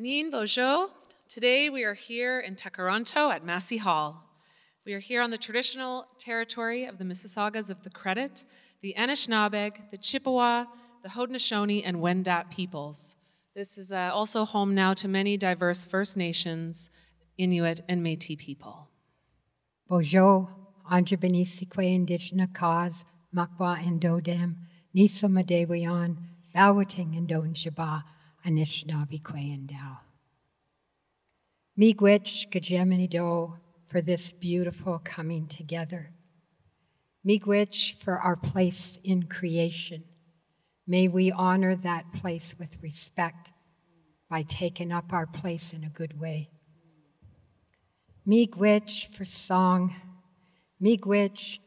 Anin Bojo. Today we are here in Takaranto at Massey Hall. We are here on the traditional territory of the Mississaugas of the Credit, the Anishinaabeg, the Chippewa, the Haudenosaunee, and Wendat peoples. This is also home now to many diverse First Nations, Inuit, and Métis people. Bojo, Anjabanisikwe Indigenous Cause, Makwa and Dodem, Nisamadewayan, Bawating and Donjaba, Anishinaabe Kwe and Dow. Miigwech Gajemini Do for this beautiful coming together. Miigwech for our place in creation. May we honor that place with respect by taking up our place in a good way. Miigwech for song, miigwech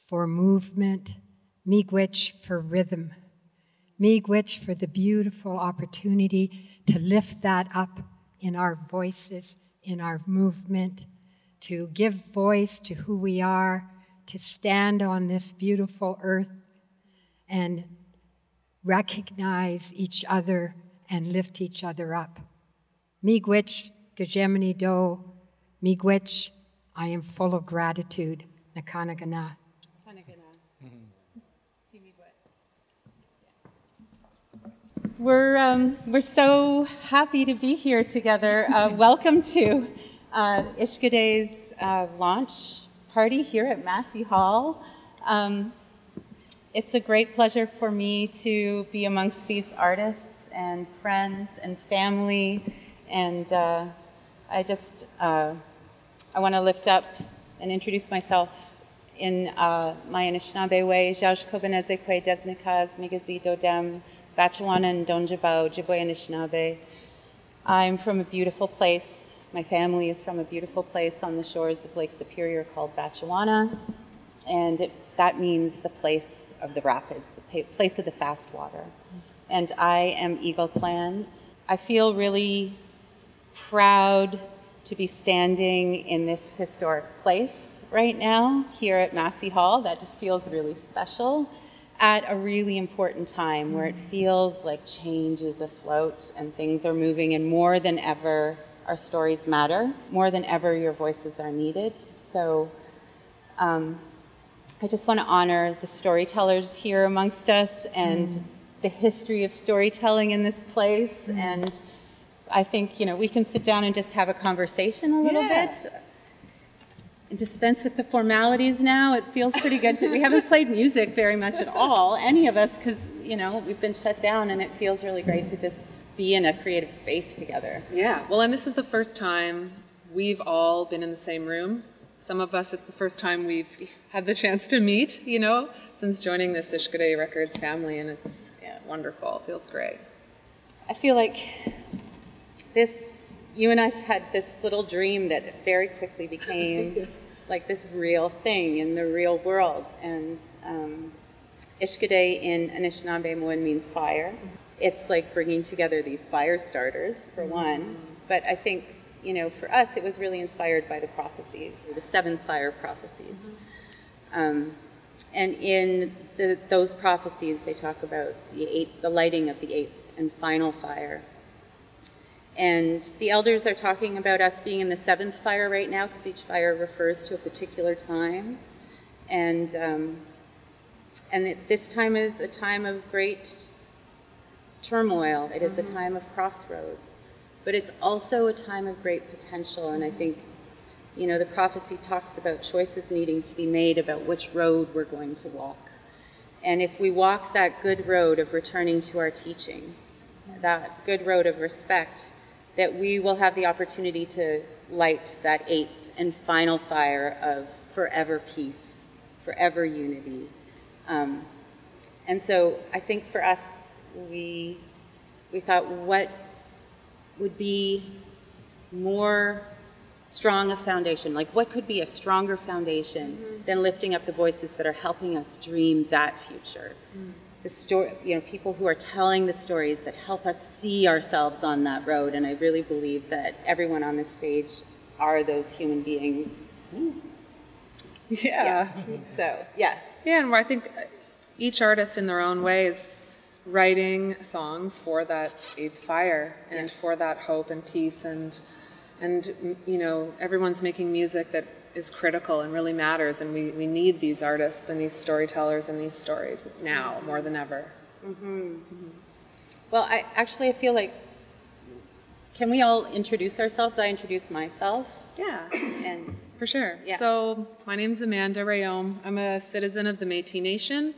for movement, miigwech for rhythm, miigwech for the beautiful opportunity to lift that up in our voices, in our movement, to give voice to who we are, to stand on this beautiful earth and recognize each other and lift each other up. Miigwech Gajemini Do, miigwech, I am full of gratitude. Nakanagana. We're so happy to be here together. Welcome to Ishkōdé's launch party here at Massey Hall. It's a great pleasure for me to be amongst these artists and friends and family, and I want to lift up and introduce myself in my Anishinaabe way. Ishkōdé Kwe Desnikaz Migazi Dodem Batchewana and Donjabao Jiboy Anishinaabe. I'm from a beautiful place. My family is from a beautiful place on the shores of Lake Superior called Batchewana, and that means the place of the rapids, the place of the fast water. And I am Eagle Clan. I feel really proud to be standing in this historic place right now here at Massey Hall. That just feels really special at a really important time where it feels like change is afloat and things are moving, and more than ever our stories matter, more than ever your voices are needed. So I just want to honor the storytellers here amongst us and the history of storytelling in this place. And I think, you know, we can sit down and just have a conversation a little bit and dispense with the formalities now. It feels pretty good we haven't played music very much at all, any of us, because, you know, we've been shut down, and it feels really great to just be in a creative space together. Yeah, well, and this is the first time we've all been in the same room. Some of us, it's the first time we've had the chance to meet, you know, since joining this Ishkōdé Records family, and it's wonderful. It feels great. I feel like you and I had this little dream that very quickly became like this real thing in the real world. And Ishkōdé in Anishinaabe Moan means fire. It's like bringing together these fire starters, for one. But I think, you know, for us, it was really inspired by the prophecies, the 7 fire prophecies. And in those prophecies, they talk about the lighting of the 8th and final fire. And the elders are talking about us being in the 7th fire right now, because each fire refers to a particular time. And this time is a time of great turmoil. It is a time of crossroads. But it's also a time of great potential. And I think, you know, the prophecy talks about choices needing to be made about which road we're going to walk. And if we walk that good road of returning to our teachings, that good road of respect, that we will have the opportunity to light that 8th and final fire of forever peace, forever unity. And so I think for us, we thought, what would be more strong a foundation? Like, what could be a stronger foundation than lifting up the voices that are helping us dream that future? The story, you know, people who are telling the stories that help us see ourselves on that road. And I really believe that everyone on this stage are those human beings. Yeah. So, yes. Yeah, and I think each artist in their own ways writing songs for that eighth fire and for that hope and peace, and you know, everyone's making music that is critical and really matters, and we need these artists and these storytellers and these stories now more than ever. Well, I feel like, can we all introduce ourselves? I introduce myself. Yeah, And for sure. Yeah. So my name's Amanda Rheaume. I'm a citizen of the Métis Nation.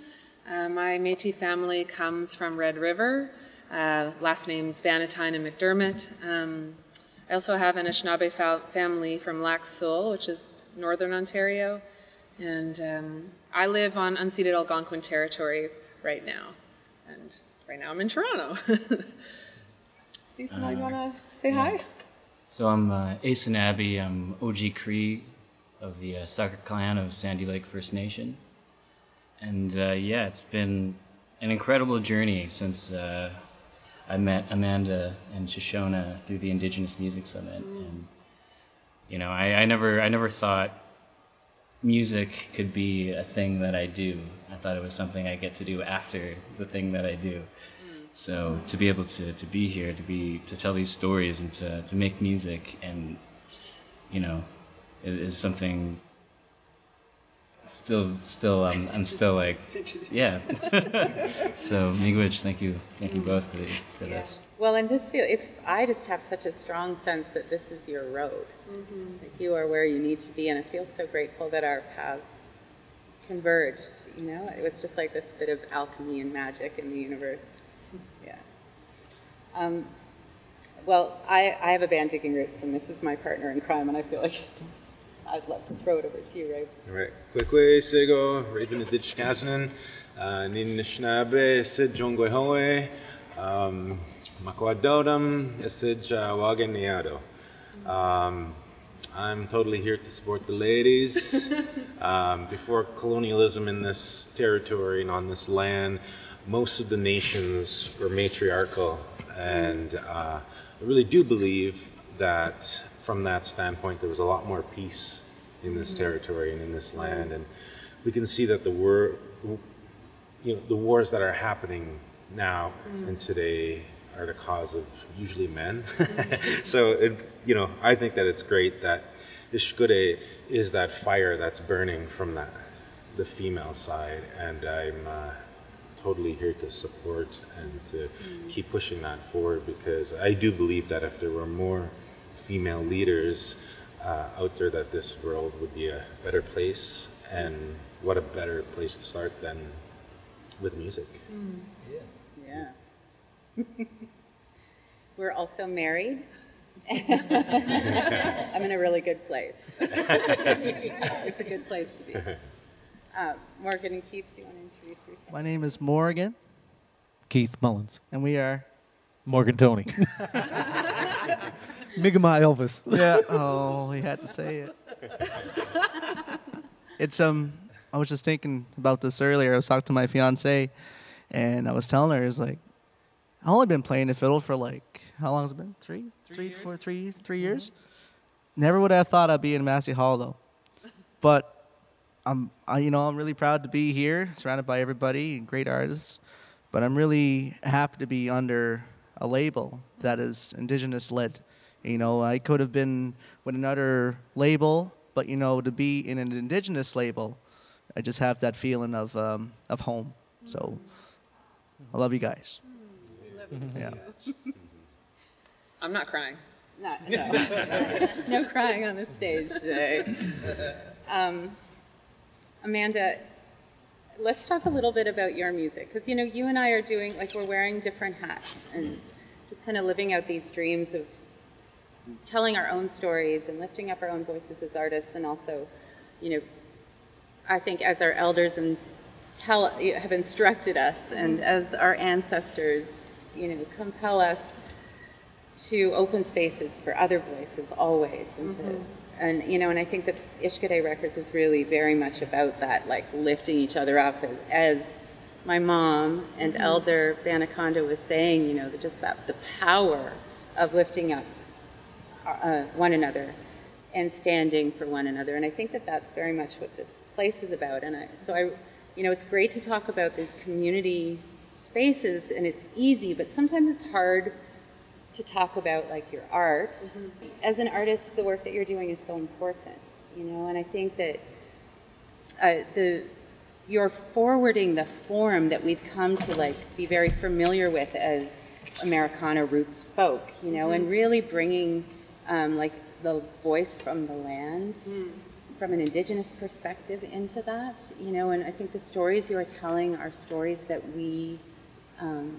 My Métis family comes from Red River. Last name's Bannatyne and McDermott. I also have an Anishinaabe family from Lac Seul, which is northern Ontario. And I live on unceded Algonquin territory right now. And right now I'm in Toronto. Somebody want to say hi? So I'm Aysanabee. I'm OG Cree of the Sucker Clan of Sandy Lake First Nation. And yeah, it's been an incredible journey since I met Amanda and Shoshona through the Indigenous Music Summit. And you know, I never thought music could be a thing that I do. I thought it was something I get to do after the thing that I do. So to be able to be here, to tell these stories and to make music, and you know, is something. Still, I'm still like, yeah. So miigwech, thank you both for this. well, in this field, I just have such a strong sense that this is your road. Like you are where you need to be, and I feel so grateful that our paths converged. You know, it was just like this bit of alchemy and magic in the universe. Yeah. Well, I have a band, Digging Roots, and this is my partner in crime, and I feel like I'd love to throw it over to you, Ray. All right. Kwekwe, Sego, Raven Aditchkazanen, Nin Anishinaabe, Sid Jongwehoe, Makwadodam, Esid Wagen Niado. I'm totally here to support the ladies. Before colonialism in this territory and on this land, most of the nations were matriarchal, and I really do believe that from that standpoint there was a lot more peace in this territory and in this land, and we can see that the wars that are happening now and today are the cause of usually men. So I think that it's great that Ishkōdé is that fire that's burning from the female side, and I'm totally here to support and to keep pushing that forward, because I do believe that if there were more female leaders out there, that this world would be a better place, and what a better place to start than with music. Yeah. We're also married. I'm in a really good place. It's a good place to be. Morgan and Keith, do you want to introduce yourself? My name is Morgan, Keith Mullins. and we are. Morgan Toney. Mi'kmaq Elvis. Yeah. Oh, he had to say it. It's I was just thinking about this earlier. I was talking to my fiance, and I was telling her, it's like, I've only been playing the fiddle for like, how long has it been? Three years. Never would have thought I'd be in Massey Hall though, but I'm really proud to be here, surrounded by everybody and great artists. But I'm really happy to be under a label that is Indigenous led. You know, I could have been with another label, but to be in an Indigenous label, I just have that feeling of home. So I love you guys. Yeah. I'm not crying. No. No crying on the stage today. Amanda, let's talk a little bit about your music, because you and I are doing, we're wearing different hats and just kind of living out these dreams of telling our own stories and lifting up our own voices as artists, and also, I think as our elders have instructed us, and as our ancestors, compel us to open spaces for other voices always, and and I think that Ishkōdé Records is really very much about that, lifting each other up, as my mom and Elder Bannaconda was saying, just the power of lifting up one another and standing for one another. And I think that that's very much what this place is about. And so it's great to talk about these community spaces, and it's easy, but sometimes it's hard to talk about like your art. Mm-hmm. As an artist, the work that you're doing is so important, you know, and I think that you're forwarding the form that we've come to like be very familiar with as Americana roots folk, you know, and really bringing like the voice from the land, from an Indigenous perspective into that, you know, and I think the stories you are telling are stories that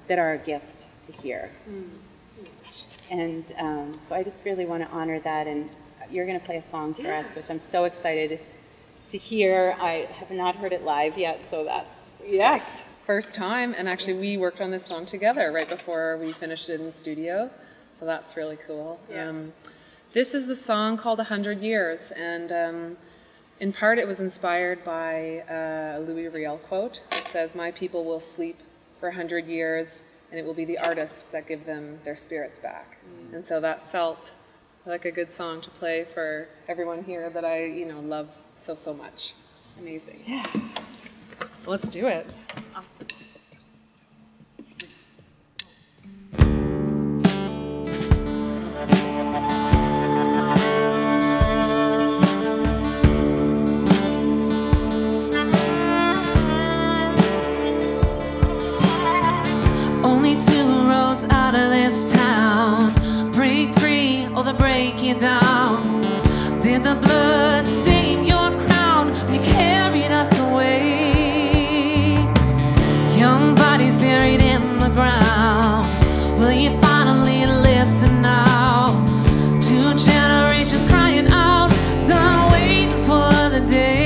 that are a gift to hear. And so I just really want to honor that, and you're going to play a song for us, which I'm so excited to hear. I have not heard it live yet, so that's... Yes, first time, and actually we worked on this song together right before we finished it in the studio, so that's really cool. Yeah. This is a song called 100 Years, and in part it was inspired by a Louis Riel quote that says, "My people will sleep for 100 years, and it will be the artists that give them their spirits back." And so that felt like a good song to play for everyone here that I, you know, love so, so much. Amazing. Yeah. So let's do it. Awesome. Only 2 roads out of this town. Break free or they'll break you down. Did the blood stain your crown when you carried us away? Young bodies buried in the ground. Will you finally listen now? 2 generations crying out, done waiting for the day.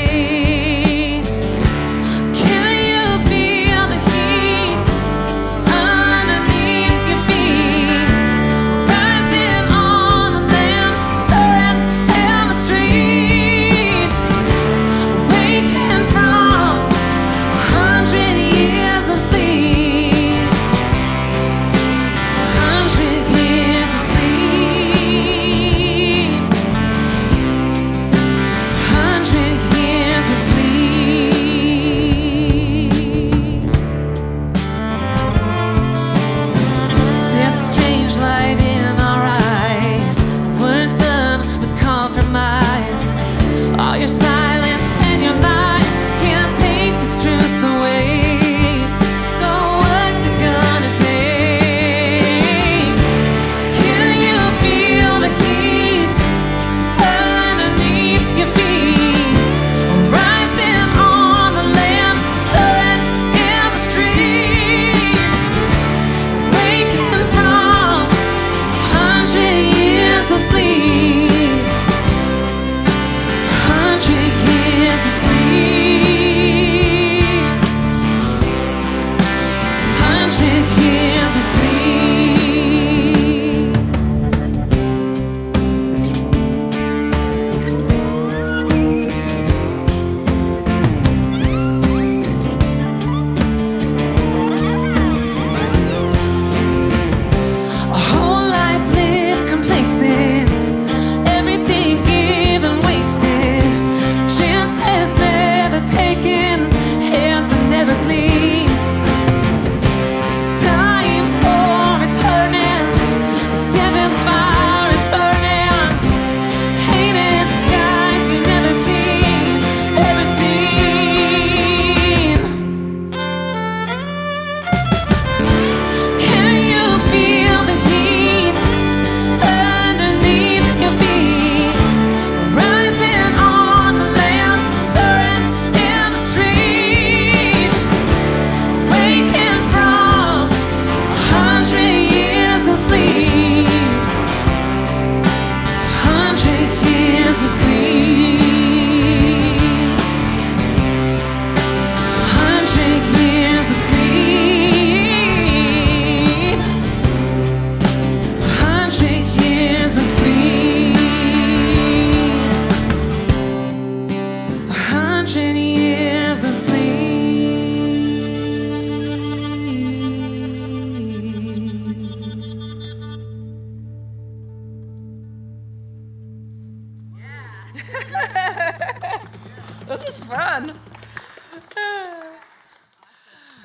This is fun.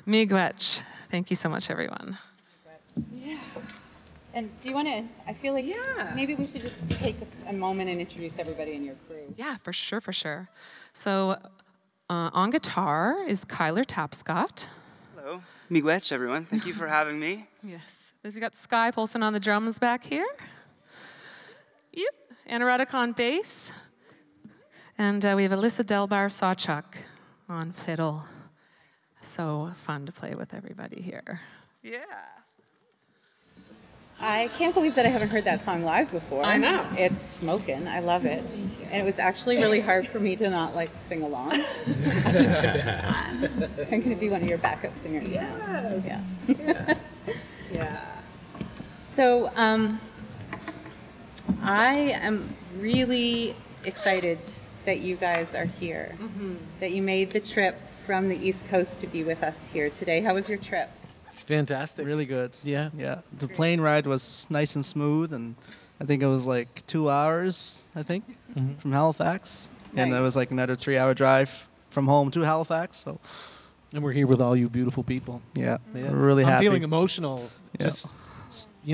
Miigwech. Thank you so much, everyone. Yeah. And do you want to, I feel like maybe we should just take a moment and introduce everybody in your crew. Yeah, for sure, for sure. So on guitar is Kyler Tapscott. Hello. Miigwech, everyone. Thank you for having me. Yes. We got Sky Polson on the drums back here. Yep. Anaradika on bass. And we have Alyssa Delbar Sawchuk on fiddle. So fun to play with everybody here. Yeah. I can't believe that I haven't heard that song live before. I know. It's smoking. I love it. And it was actually really hard for me to not like sing along. I'm going to be one of your backup singers now. Yes. Yeah. Yes. Yeah. So I am really excited that you guys are here, that you made the trip from the East Coast to be with us here today. How was your trip? Fantastic. Really good. Yeah. Yeah. The plane ride was nice and smooth, and I think it was like 2 hours, I think, from Halifax. And it was like another 3-hour drive from home to Halifax. So, And we're here with all you beautiful people. yeah, Yeah. we're really I'm happy. feeling emotional. Yeah. Just,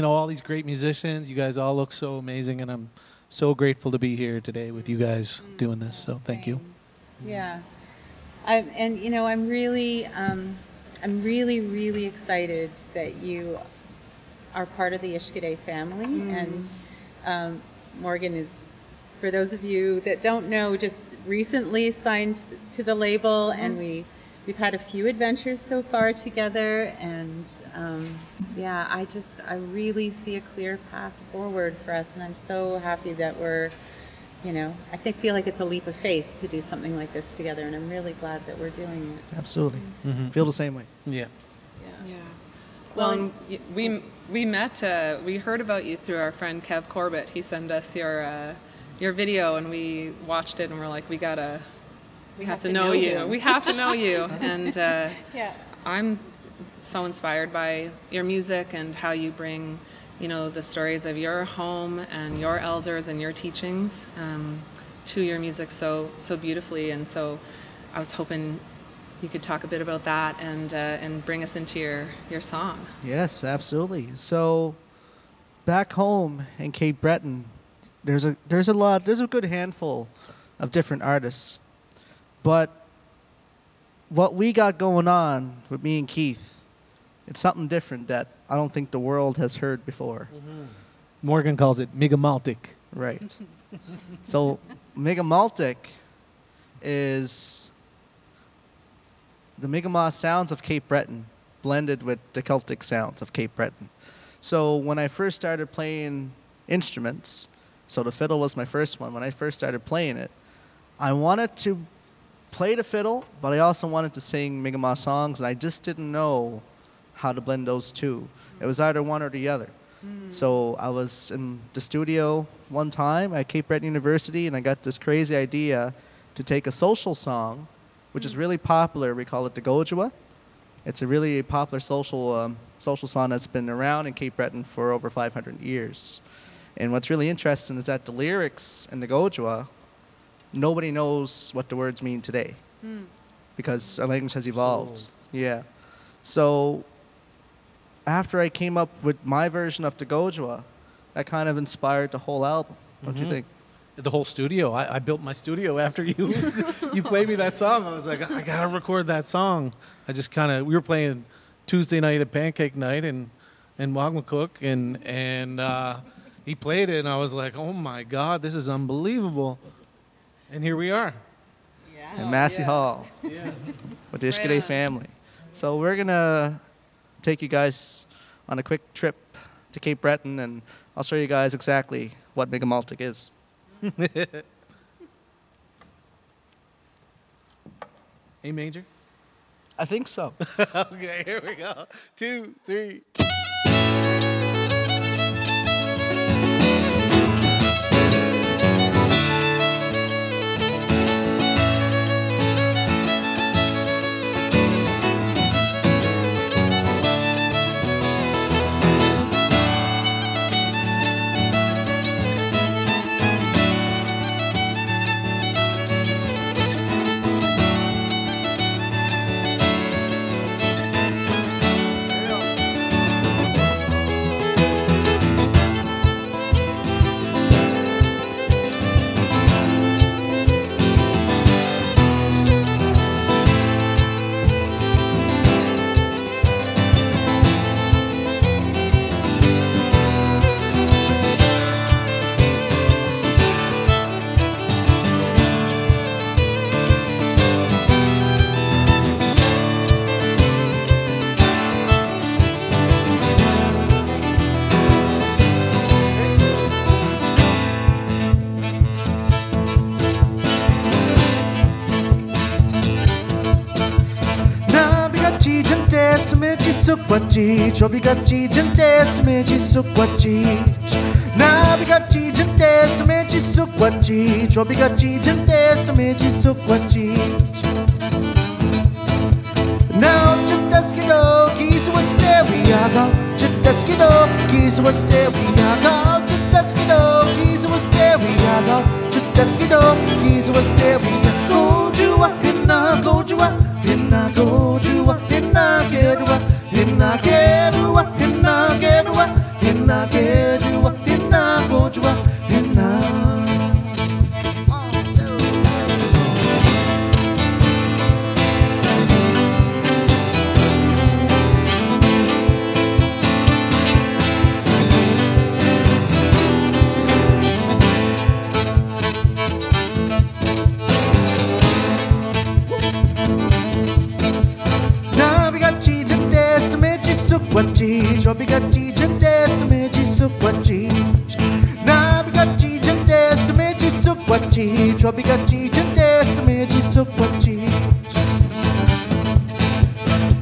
all these great musicians. You guys all look so amazing, and I'm so grateful to be here today with you guys doing this. So thank you. Yeah. I'm really, really excited that you are part of the Ishkōdé family. And Morgan is, for those of you that don't know, just recently signed to the label, and we've had a few adventures so far together. And I really see a clear path forward for us, and I'm so happy that we're, I feel like it's a leap of faith to do something like this together, and I'm really glad that we're doing it. Absolutely. Feel the same way. Yeah. Yeah. Well, we met. We heard about you through our friend Kev Corbett. He sent us your video, and we watched it, and we're like, we have to know you. him. We have to know you. And I'm so inspired by your music and how you bring, the stories of your home and your elders and your teachings to your music so beautifully. And so I was hoping you could talk a bit about that and bring us into your song. Yes, absolutely. So, back home in Cape Breton, there's a good handful of different artists, but what we got going on with me and Keith, it's something different that I don't think the world has heard before. Morgan calls it Migamaltic. Right. So, Migamaltic is the Mi'kmaq sounds of Cape Breton blended with the Celtic sounds of Cape Breton. So when I first started playing instruments, so the fiddle was my first one. When I first started playing it, I wanted to play the fiddle, but I also wanted to sing Mi'kmaq songs, and I just didn't know how to blend those two. It was either one or the other. So I was in the studio one time at Cape Breton University, and I got this crazy idea to take a social song, which is really popular. We call it the Gojua. It's a really popular social song that's been around in Cape Breton for over 500 years. And what's really interesting is that the lyrics in the Gojua, nobody knows what the words mean today because our language has evolved. Yeah. So after I came up with my version of the Gojua, that kind of inspired the whole album. What do you think? The whole studio. I built my studio after you you played me that song. I was like, I gotta record that song. I just we were playing Tuesday night at Pancake Night in Wagmacook, and he played it, and I was like, oh my God, this is unbelievable. And here we are. At Massey Hall with the Ishkōdé family. So we're gonna take you guys on a quick trip to Cape Breton, and I'll show you guys exactly what Migamaltic is. A major? I think so. Okay, here we go. 2, 3. testament sukwaji Trobigaji testament sukwaji Nabigaji testament sukwaji Trobigaji testament sukwaji Now Chitaskido Giza was stereo Chitaskido Giza was stereo Chitaskido Giza was stereo Chitaskido Giza was stereo Go Jua Hina Go Jua Hina Go Jua Hina Gedua Hina Gedua Hina Gedua Hina Gedua Hina Go Jua Hina Sukwaji, Trobigaji testament sukwaji Nabigaji testament sukwaji Trobigaji testament sukwaji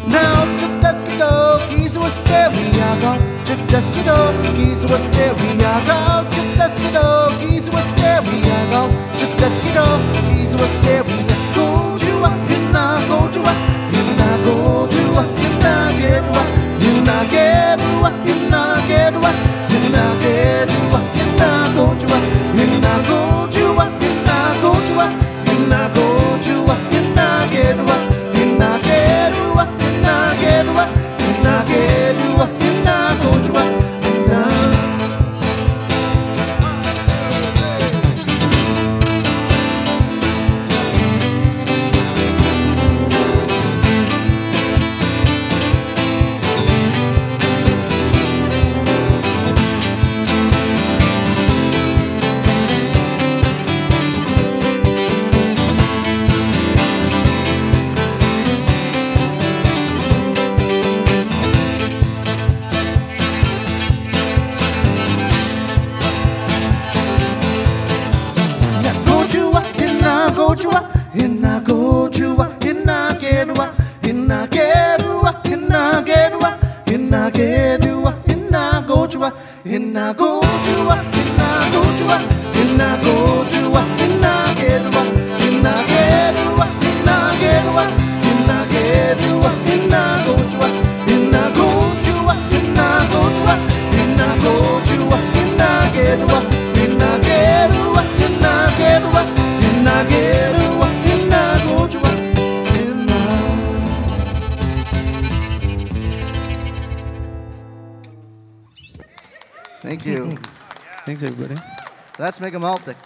Now Chitaskido Giza was stereo Chitaskido Giza was stereo Chitaskido Giza was stereo Chitaskido Giza was stereo Go Jua Hina Go Jua Hina Go Jua Hina Gedua Hina Gedua Hina Gedua Hina Gedua Hina Go Jua Hina Go Jua Hina Go Jua Hina Go Jua Hina Gedua Hina Gedua Hina Gedua Hina Gedua Hina Go Jua Hina Hina go jua, hina gedua, hina gedua, hina gedua, hina gedua, hina go jua, hina go jua, hina go jua, hina go jua, hina gedua, hina gedua, hina gedua, hina gedua, hina go jua, hina go jua, hina go jua, hina go jua, hina gedua, hina gedua, hina gedua, hina gedua. Thank you. Thanks, everybody. That's Mega Maltic.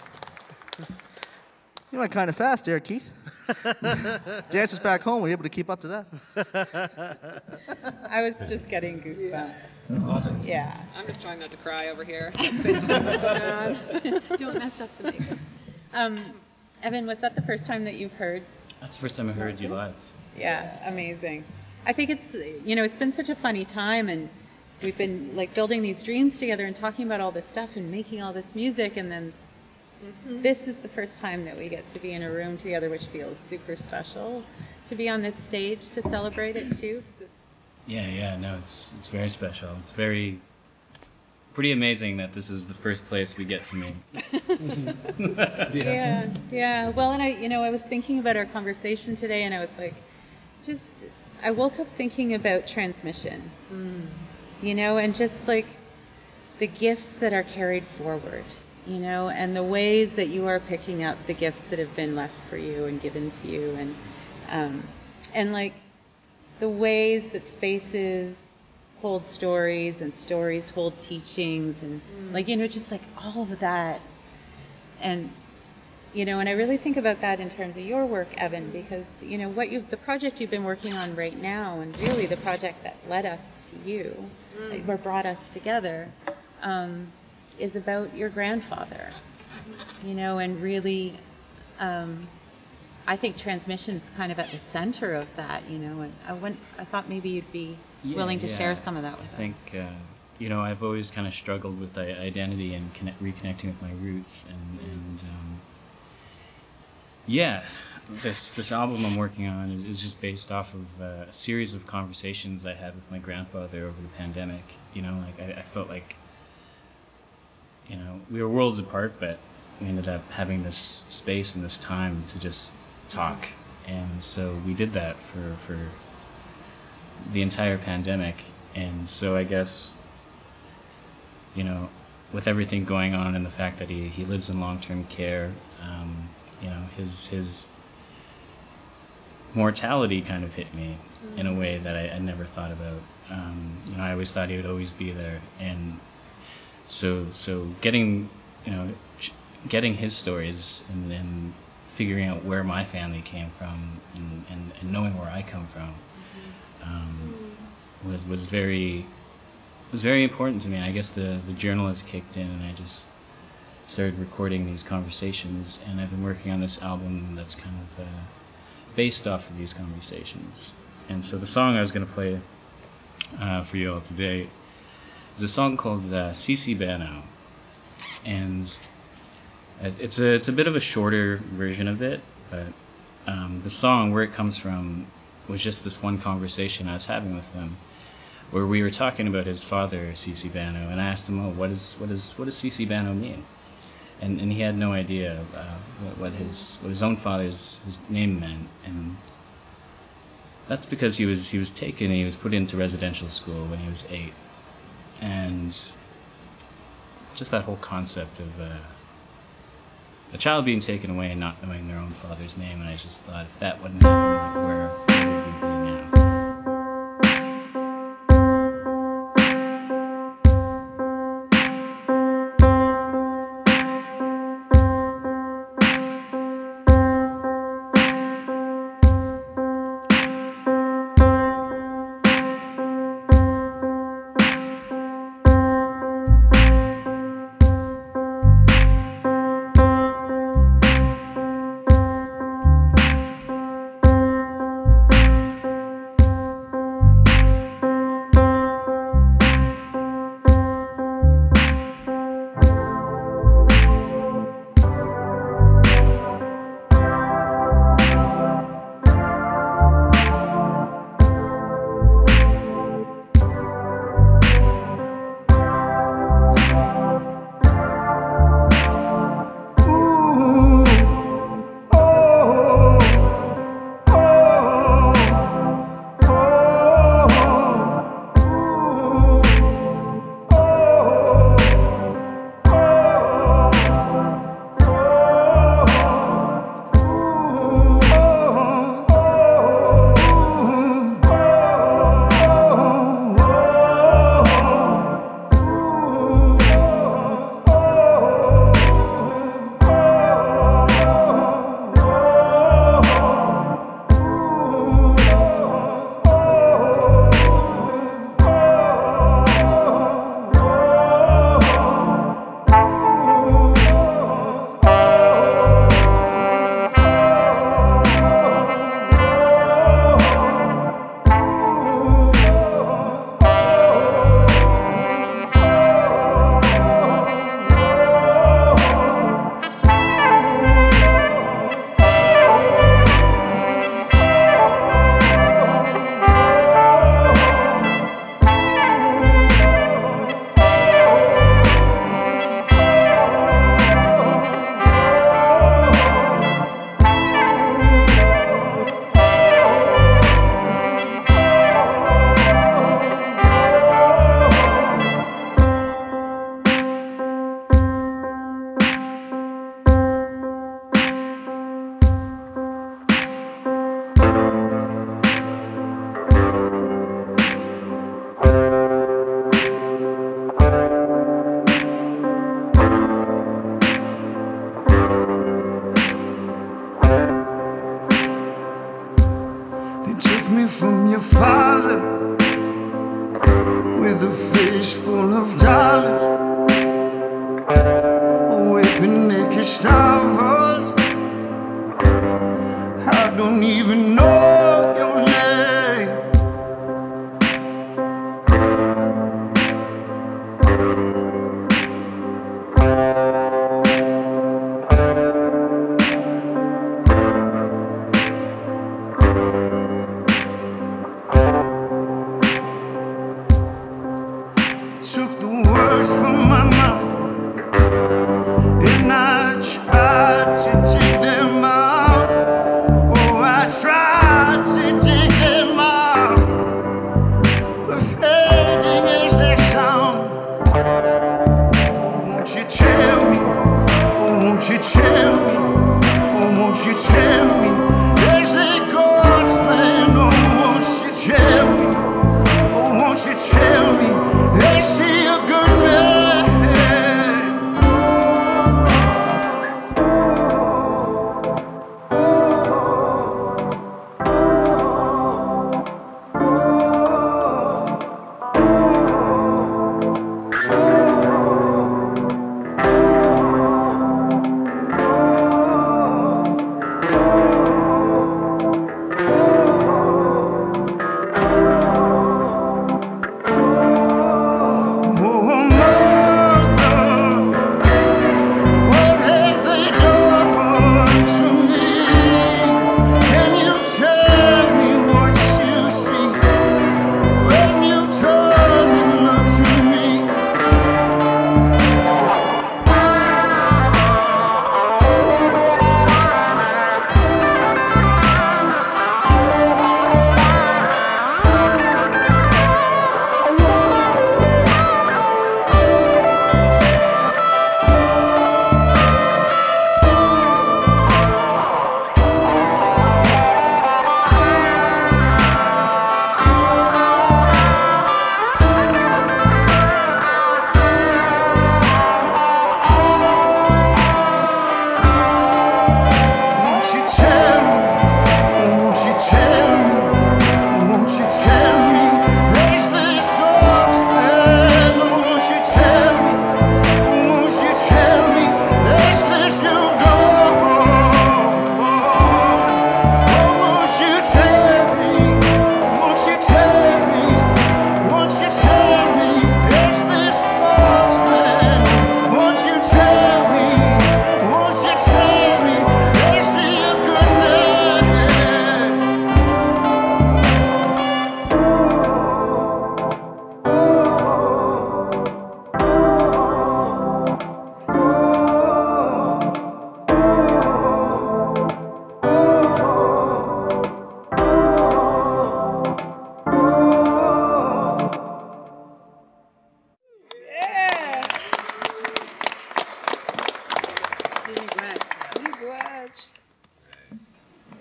You went kind of fast there, Keith. Dancers back home, were you able to keep up to that? I was just getting goosebumps. Awesome. Yeah. I'm just trying not to cry over here. That's basically what's going on. Don't mess up the makeup. Evan, was that the first time that you've heard? That's the first time I heard you live. Yeah, amazing. I think it's, it's been such a funny time, and we've been like building these dreams together and talking about all this stuff and making all this music, and then this is the first time that we get to be in a room together, which feels super special to be on this stage to celebrate it too. No, it's very special. It's pretty amazing that this is the first place we get to meet. Yeah. Well, and I was thinking about our conversation today, and I was like, I woke up thinking about transmission. And just like the gifts that are carried forward, and the ways that you are picking up the gifts that have been left for you and given to you, and like the ways that spaces hold stories and stories hold teachings, and just like all of that. And and I really think about that in terms of your work, Evan, because the project you've been working on right now, and really the project that led us to you, or brought us together, is about your grandfather. And really, I think transmission is kind of at the center of that. And I thought maybe you'd be willing to share some of that with us. I think I've always kind of struggled with identity and reconnecting with my roots, and this album I'm working on is just based off of a series of conversations I had with my grandfather over the pandemic. You know, like I felt like, you know, we were worlds apart, but we ended up having this space and this time to just talk. And so we did that for the entire pandemic. And so I guess, you know, with everything going on and the fact that he lives in long-term care, you know, his mortality kind of hit me in a way that I never thought about. You know, I always thought he would always be there. And so getting, you know, getting his stories and then figuring out where my family came from and knowing where I come from was very important to me. I guess the journalist kicked in and I just started recording these conversations, and I've been working on this album that's kind of based off of these conversations. And so the song I was going to play for you all today is a song called Sisi Bano, and it's a bit of a shorter version of it, but the song, where it comes from, was just this one conversation I was having with him, where we were talking about his father, Sisi Bano, and I asked him, "Oh, what does Sisi Bano mean?" And he had no idea what his own father's name meant, and that's because he was taken and he was put into residential school when he was 8, and just that whole concept of a child being taken away and not knowing their own father's name, and I just thought, if that wouldn't happen, like, where would we be now? took the words from my mouth, and I tried to take them out. Oh, I tried to take them out, but fading as they sound. Won't you tell me, oh, won't you tell me, oh, won't you tell me, is it God's plan? Oh, won't you tell me, oh, won't you tell me, is he a good man?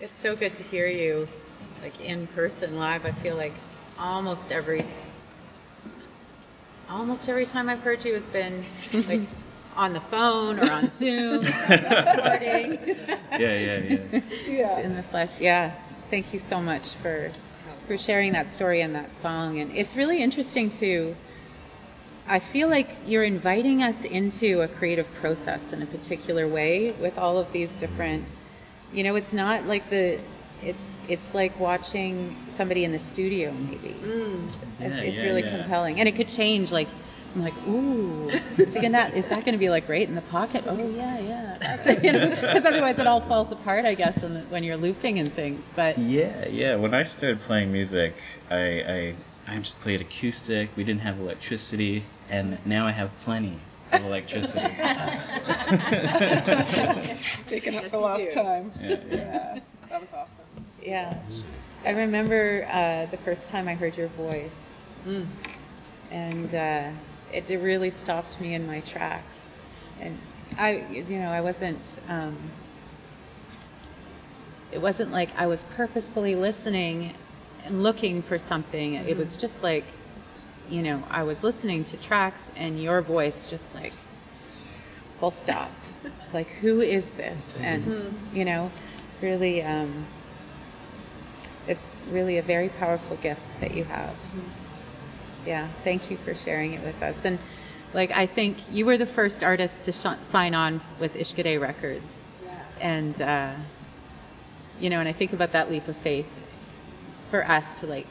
It's so good to hear you, like in person, live. I feel like almost every time I've heard you has been like on the phone or on Zoom, recording. Yeah. In the flesh. Yeah. Thank you so much for sharing that story and that song. And it's really interesting to. I feel like you're inviting us into a creative process in a particular way with all of these different. You know, it's not like it's like watching somebody in the studio, maybe. It's really compelling. And it could change, like, I'm like, ooh, is that going to be like right in the pocket? Oh, yeah. That's it, you know, because otherwise it all falls apart, I guess, when you're looping and things. But yeah. When I started playing music, I just played acoustic. We didn't have electricity, and now I have plenty of electricity. Picking up the lost time. Yeah. That was awesome. Yeah. I remember the first time I heard your voice. And it really stopped me in my tracks. And I wasn't, it wasn't like I was purposefully listening and looking for something. It was just like, you know, I was listening to tracks and your voice just like, full stop. Like, who is this? And, you know, really, it's really a very powerful gift that you have. Yeah, thank you for sharing it with us. And, like, I think you were the first artist to sign on with Ishkōdé Records. Yeah. And, you know, and I think about that leap of faith for us to, like,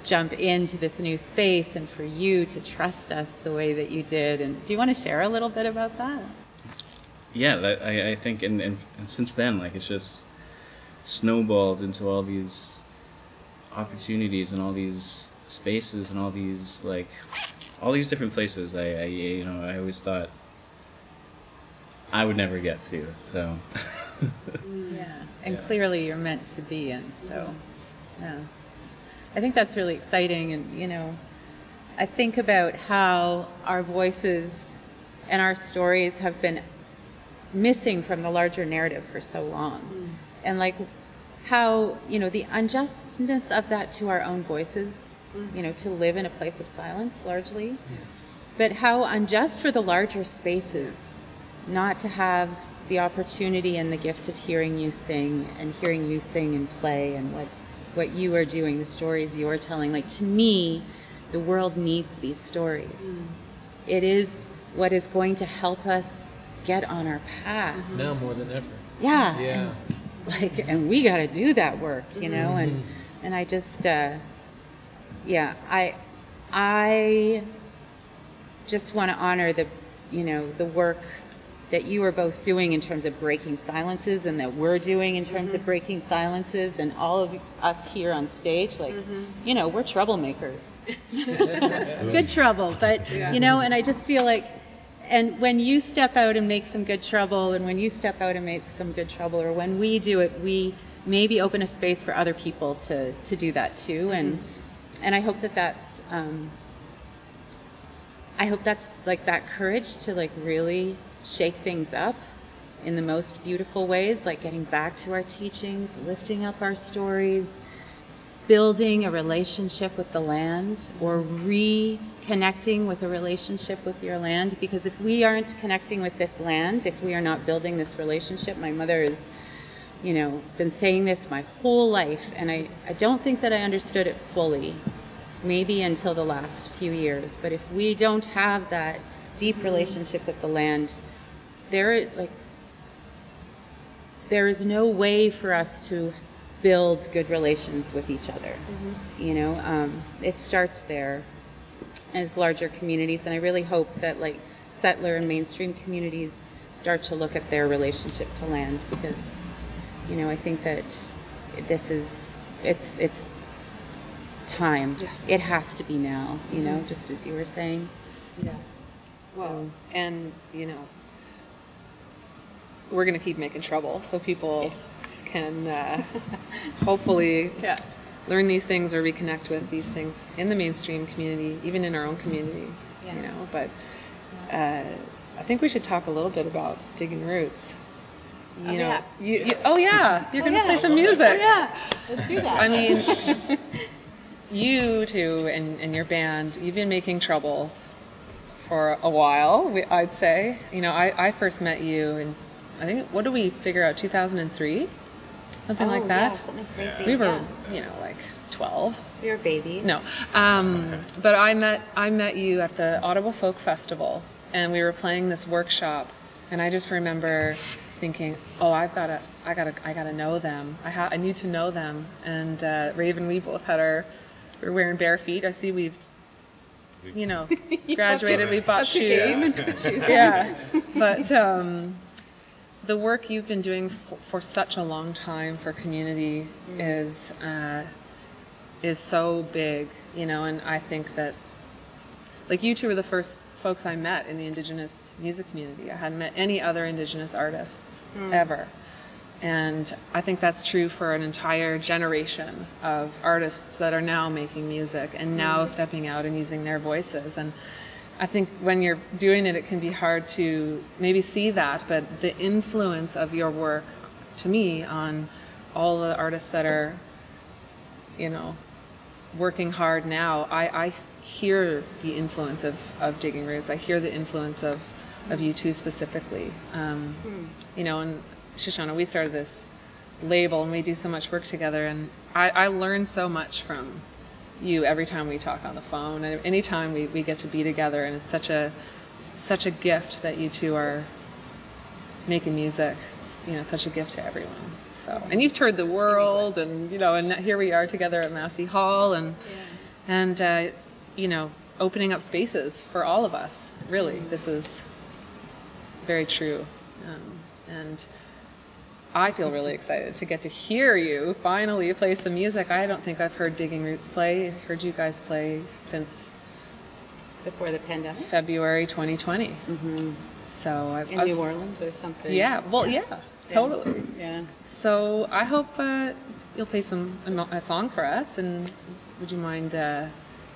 jump into this new space and for you to trust us the way that you did. And do you want to share a little bit about that? Yeah, I think, and since then, like, it's just snowballed into all these opportunities and all these spaces and all these, like, all these different places I always thought I would never get to. So yeah, and clearly you're meant to be in. So yeah, I think that's really exciting. And I think about how our voices and our stories have been missing from the larger narrative for so long, and like how the unjustness of that to our own voices, to live in a place of silence largely, but how unjust for the larger spaces not to have the opportunity and the gift of hearing you sing and play, and what you are doing, the stories you're telling. Like, to me, the world needs these stories. It is what is going to help us get on our path. Now more than ever. Yeah. Yeah. And we got to do that work, and I just, I just want to honor the work that you are both doing in terms of breaking silences, and that we're doing in terms of breaking silences, and all of us here on stage, like, we're troublemakers. Good trouble, but, and I just feel like, and when you step out and make some good trouble, and when you step out and make some good trouble, or when we do it, we maybe open a space for other people to do that too. And I hope that's like that courage to like really shake things up in the most beautiful ways, like getting back to our teachings, lifting up our stories, building a relationship with the land, or reconnecting with a relationship with your land. Because if we aren't connecting with this land, if we are not building this relationship, my mother has, been saying this my whole life, and I don't think that I understood it fully, maybe until the last few years. But if we don't have that deep relationship with the land, there is no way for us to build good relations with each other. It starts there as larger communities, and I really hope that like settler and mainstream communities start to look at their relationship to land, because I think that it's time. It has to be now, just as you were saying. Yeah. Well, and we're going to keep making trouble so people can hopefully learn these things or reconnect with these things in the mainstream community, even in our own community. But I think we should talk a little bit about Digging Roots. You're going to play some music. Let's do that. I mean, you two and your band, you've been making trouble for a while, I'd say. I first met you in, I think, what did we figure out, 2003? Something like that? Yeah, something crazy. We were, like 12. We were babies. No. But I met you at the Ottawa Folk Festival, and we were playing this workshop, and I just remember thinking, oh, I gotta know them. I need to know them. And Raven, we both we're wearing bare feet. I see we've graduated. We bought shoes. Yeah, but the work you've been doing for such a long time for community is so big, and I think that, like, you two were the first folks I met in the Indigenous music community. I hadn't met any other Indigenous artists ever. And I think that's true for an entire generation of artists that are now making music and now stepping out and using their voices. And I think when you're doing it, it can be hard to maybe see that, but the influence of your work, to me, on all the artists that are, working hard now, I hear the influence of Digging Roots. I hear the influence of you two specifically. And Shoshana, we started this label and we do so much work together, and I learn so much from you every time we talk on the phone, and anytime we get to be together, and it's such a gift that you two are making music, such a gift to everyone. So, and you've toured the world, and and here we are together at Massey Hall, and opening up spaces for all of us. Really, this is very true, and I feel really excited to get to hear you finally play some music. I don't think I've heard Digging Roots play. I've heard you guys play since Before the pandemic? February 2020. Mm-hmm. So In New Orleans or something? Yeah, well, yeah, totally. Yeah. So I hope you'll play a song for us, and would you mind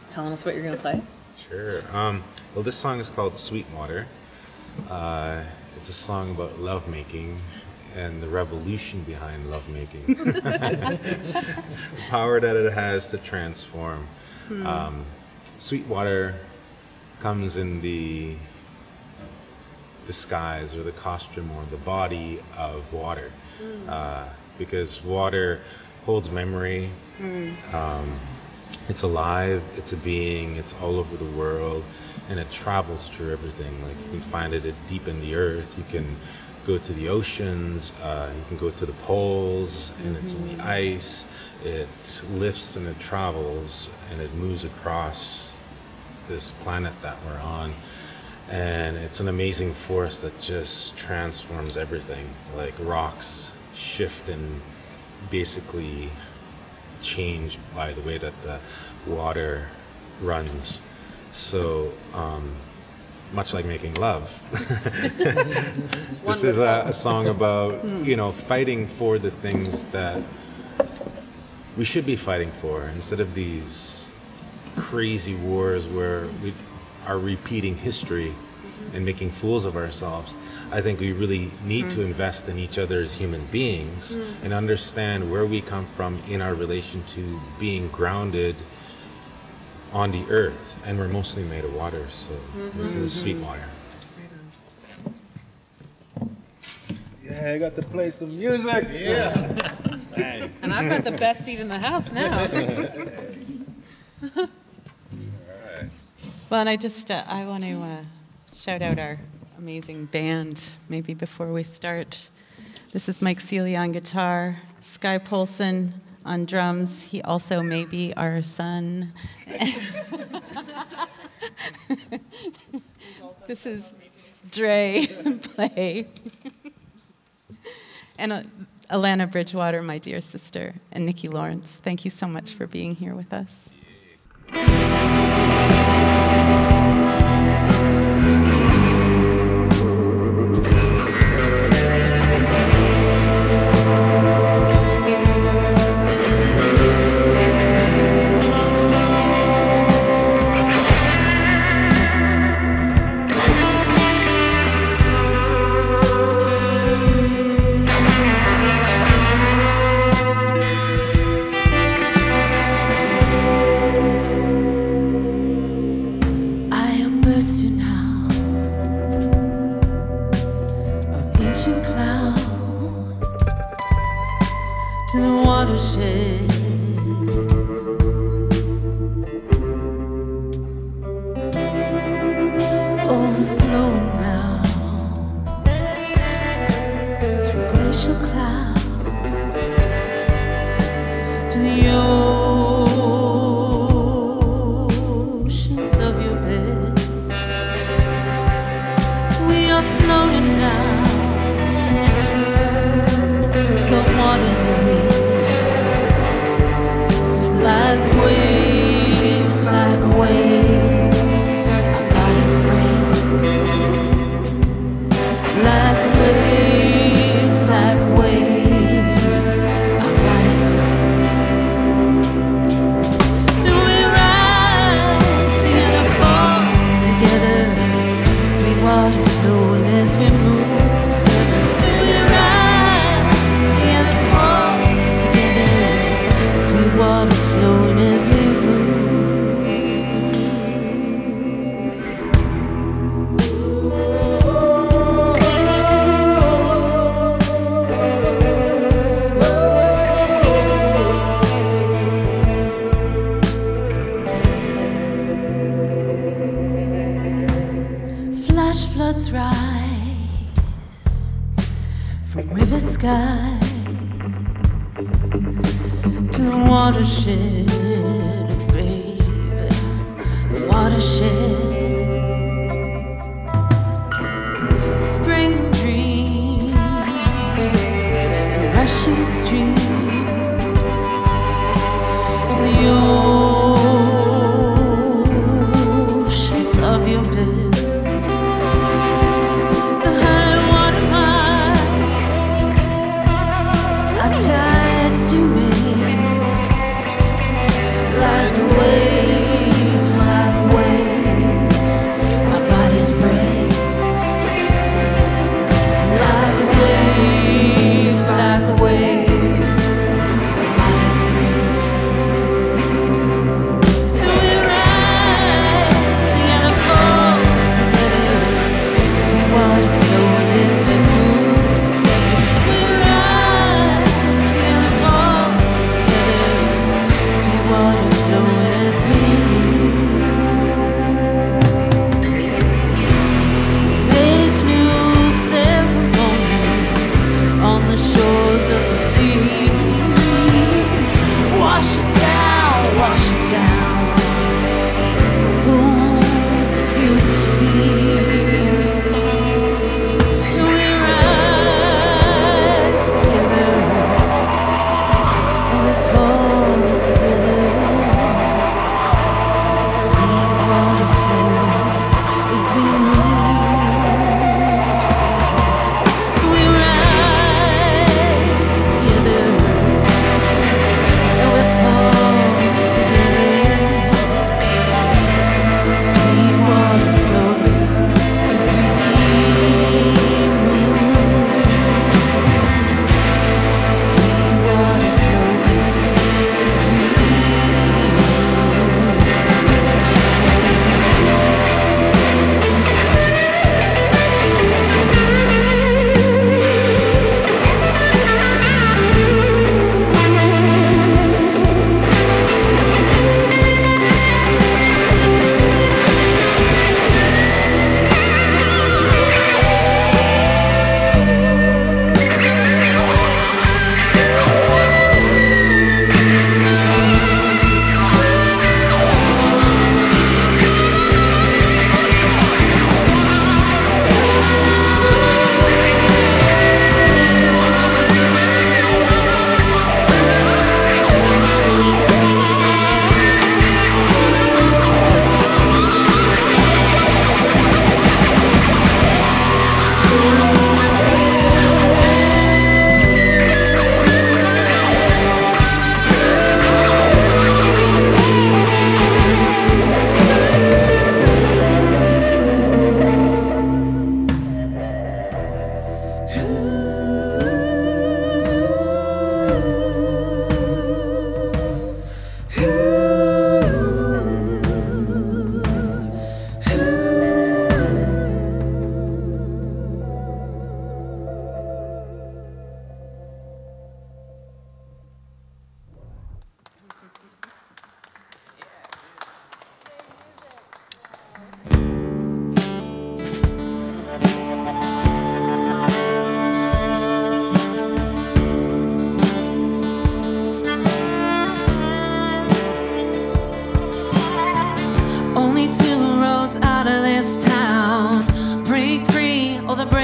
telling us what you're going to play? Sure. Well, this song is called Sweetwater. It's a song about lovemaking and the revolution behind lovemaking. The power that it has to transform. Sweetwater comes in the disguise or the costume or the body of water, because water holds memory. It's alive, it's a being, it's all over the world, and it travels through everything. Like, you can find it deep in the earth, you can go to the oceans, you can go to the poles, and it's in the ice. It lifts and it travels and it moves across this planet that we're on. And it's an amazing force that just transforms everything. Like, rocks shift and basically change by the way that the water runs. So much like making love. This is a song about, you know, fighting for the things that we should be fighting for, instead of these crazy wars where we are repeating history and making fools of ourselves. I think we really need to invest in each other as human beings and understand where we come from in our relation to being grounded on the earth. And we're mostly made of water, so this is Sweetwater. Yeah, I got to play some music. Yeah. And I've got the best seat in the house now. Well, and I want to shout out our amazing band, maybe before we start. This is Mike Celia on guitar, Sky Polson on drums. He also may be our son. This is Dre play. And Alana Bridgewater, my dear sister, and Nikki Lawrence. Thank you so much for being here with us. Oceans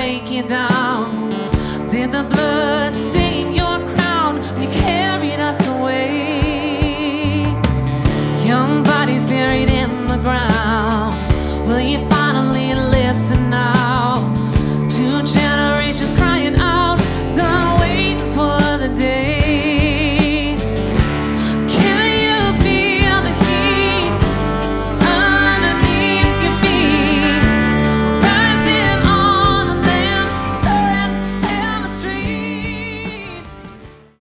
break you down? Did the blood stain your crown when you carried us away? Young bodies buried in the ground. Will you find